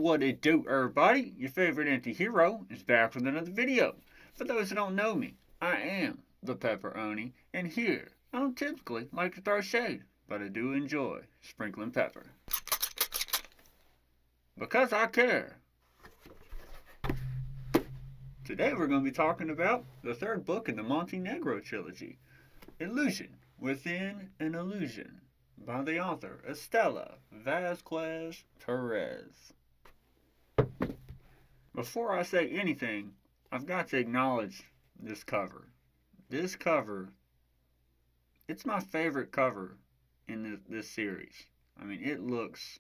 what it do, everybody? Your favorite anti-hero is back with another video. For those who don't know me, I am the Pepperoni, and here, I don't typically like to throw shade, but I do enjoy sprinkling pepper. Because I care. Today we're going to be talking about the third book in the Montenegro trilogy, Illusion Within an Illusion, by the author Estela Vasquez Perez. Before I say anything, I've got to acknowledge this cover. This cover, it's my favorite cover in this series. I mean, it looks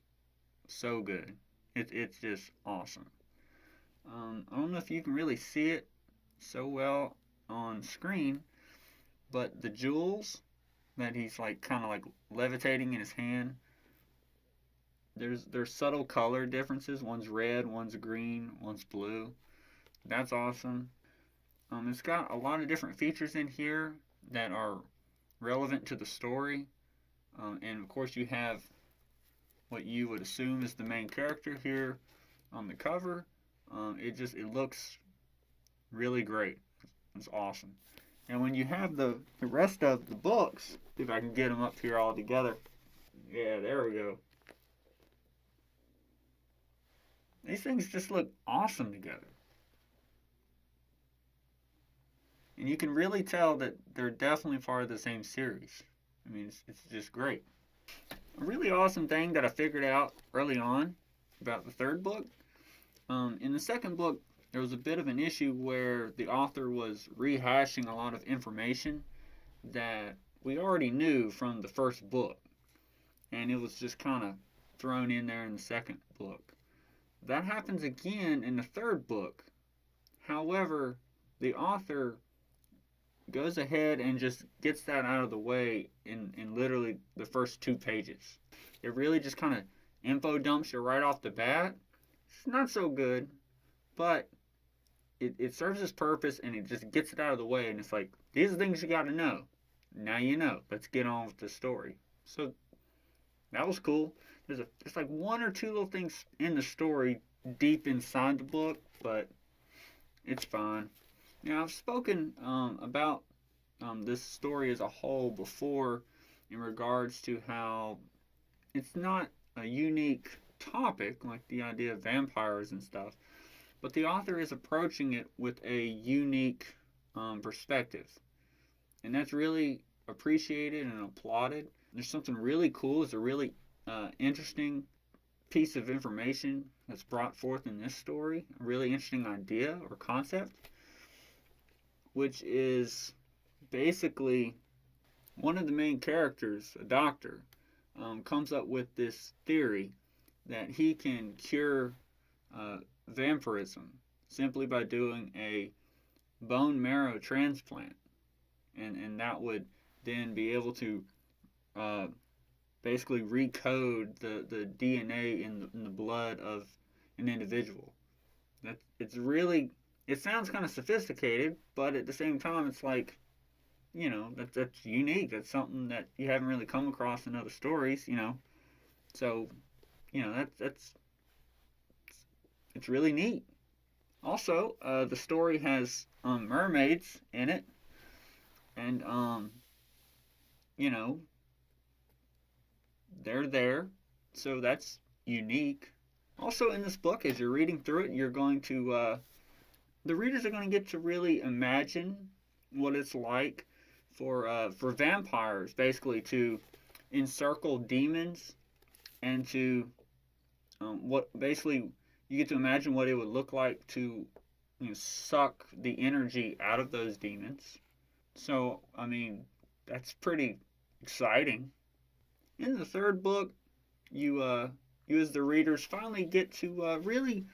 so good. It's just awesome. I don't know if you can really see it so well on screen, but the jewels that he's like kind of like levitating in his hand, there's subtle color differences. One's red, one's green, one's blue. That's awesome. It's got a lot of different features in here that are relevant to the story. And of course you have what you would assume is the main character here on the cover. It looks really great. It's awesome. And when you have the rest of the books, if I can get them up here all together. Yeah, there we go. These things just look awesome together. And you can really tell that they're definitely part of the same series. I mean, it's just great. A really awesome thing that I figured out early on about the third book. In the second book, there was a bit of an issue where the author was rehashing a lot of information that we already knew from the first book. And it was just kind of thrown in there in the second book. That happens again in the third book. However, the author goes ahead and just gets that out of the way in literally the first 2 pages. It really just kind of info dumps you right off the bat. It's not so good, but it serves its purpose and it just gets it out of the way. And it's like, these are things you got to know. Now you know. Let's get on with the story. So that was cool. There's like 1 or 2 little things in the story deep inside the book, but it's fine. Now, I've spoken about this story as a whole before in regards to how it's not a unique topic like the idea of vampires and stuff, but the author is approaching it with a unique perspective. And that's really appreciated and applauded. There's something really cool. It's a really interesting piece of information that's brought forth in this story. A really interesting idea or concept, which is basically one of the main characters, a doctor, comes up with this theory that he can cure vampirism simply by doing a bone marrow transplant. And that would then be able to basically recode the DNA in the blood of an individual. It sounds kind of sophisticated, but at the same time, it's like, you know, that's unique. That's something that you haven't really come across in other stories, you know. So, you know, it's really neat. Also, the story has mermaids in it, and you know, they're there, so that's unique. Also, in this book, as you're reading through it, you're going to the readers are going to get to really imagine what it's like for vampires, basically, to encircle demons and to what basically you get to imagine what it would look like to, you know, suck the energy out of those demons. So, I mean, that's pretty exciting. In the third book, you as the readers finally get to really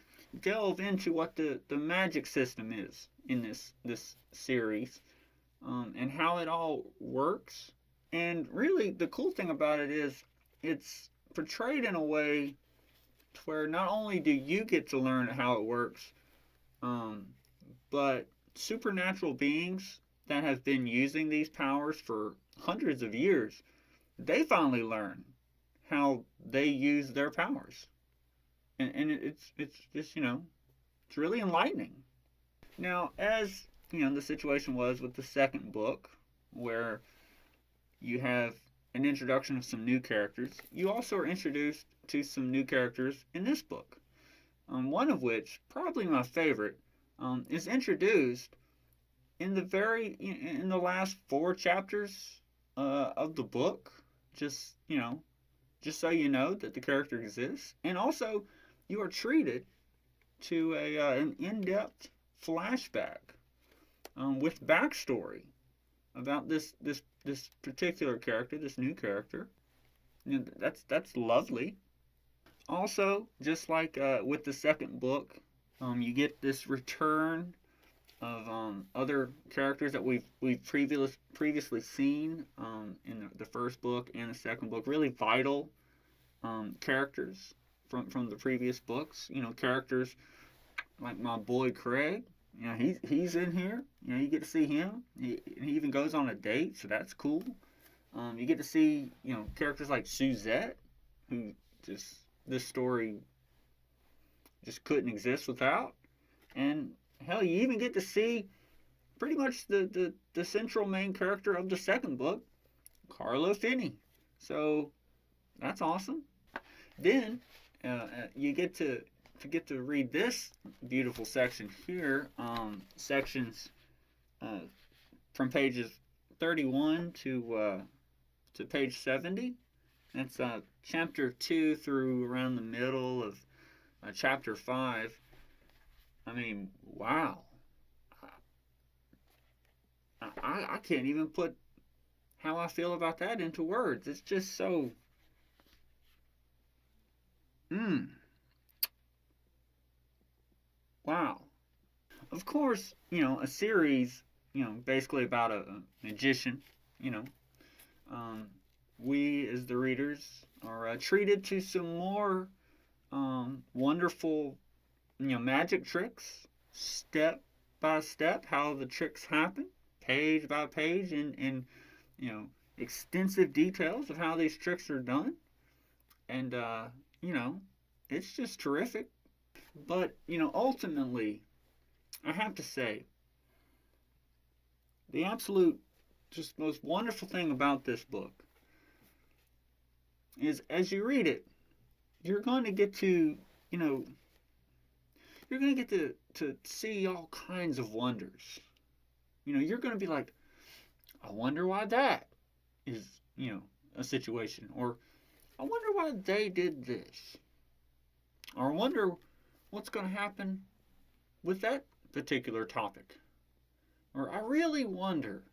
delve into what the magic system is in this series, and how it all works. And really, the cool thing about it is it's portrayed in a way to where not only do you get to learn how it works, but supernatural beings that have been using these powers for hundreds of years, they finally learn how they use their powers. and it's just, it's really enlightening. Now, as the situation was with the second book, where you have an introduction of some new characters, you also are introduced to some new characters in this book. One of which, probably my favorite, is introduced in the last 4 chapters of the book. Just just so you know that the character exists, and also you are treated to an in-depth flashback with backstory about this particular character, this new character. That's lovely. Also, just like with the second book, you get this return of other characters that we've previously seen in the first book and the second book. Really vital characters from the previous books. Characters like my boy Craig. He's in here. You get to see him. He even goes on a date, so that's cool. You get to see characters like Suzette, who just this story just couldn't exist without. And hell, you even get to see pretty much the central main character of the second book, Carlo Finney. So that's awesome. Then you get to read this beautiful section here, sections from pages 31 to page 70. That's chapter 2 through around the middle of chapter 5. I mean, wow. I can't even put how I feel about that into words. It's just so. Wow. Of course, a series, basically about a magician, you know, we as the readers are treated to some more wonderful, magic tricks, step by step, how the tricks happen, page by page, and extensive details of how these tricks are done. And, it's just terrific. But, ultimately, I have to say, the absolute, just most wonderful thing about this book is as you read it, you're going to get to, you're going to get to see all kinds of wonders. You're going to be like, I wonder why that is, a situation. Or, I wonder why they did this. Or, I wonder what's going to happen with that particular topic. Or, I really wonder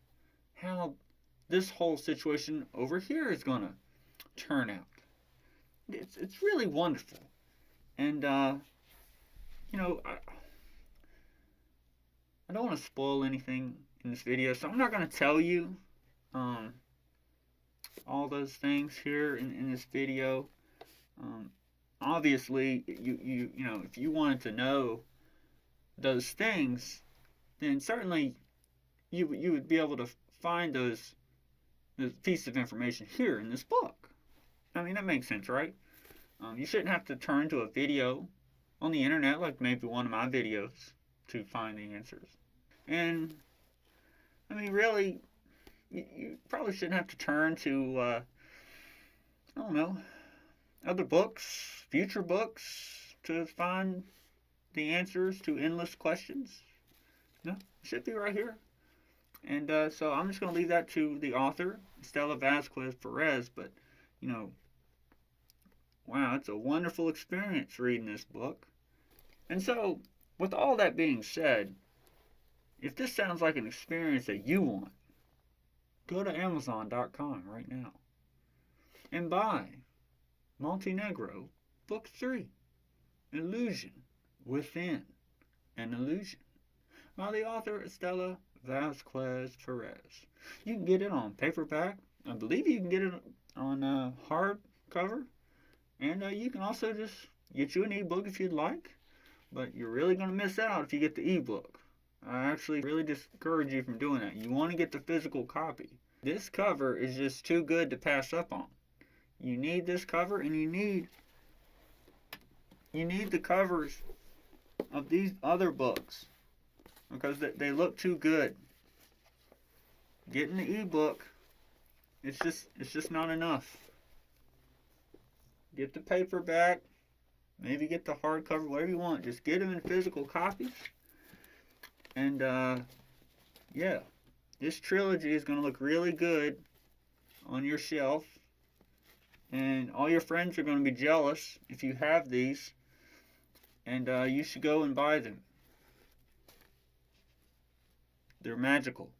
how this whole situation over here is going to turn out. It's really wonderful. And, I don't want to spoil anything in this video, so I'm not going to tell you all those things here in this video. Obviously, if you wanted to know those things, then certainly you would be able to find those pieces of information here in this book. I mean, that makes sense, right? You shouldn't have to turn to a video on the internet, like maybe one of my videos, to find the answers. And, I mean, really, you probably shouldn't have to turn to, I don't know, other books, future books, to find the answers to endless questions. No, it should be right here. And so I'm just going to leave that to the author, Stella Vasquez Perez. But, wow, it's a wonderful experience reading this book. And so, with all that being said, if this sounds like an experience that you want, go to Amazon.com right now and buy Montenegro Book 3, Illusion Within an Illusion, by the author Estella Vasquez Perez. You can get it on paperback. I believe you can get it on hardcover. And you can also just get you an ebook if you'd like. But you're really going to miss out if you get the ebook. I actually really discourage you from doing that. You want to get the physical copy. This cover is just too good to pass up on. You need this cover, and you need you need the covers of these other books because they look too good. Getting the ebook, it's just not enough. Get the paperback, maybe get the hardcover, whatever you want. Just get them in physical copies. And yeah, this trilogy is going to look really good on your shelf. And all your friends are going to be jealous if you have these. And you should go and buy them. They're magical.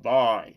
Bye.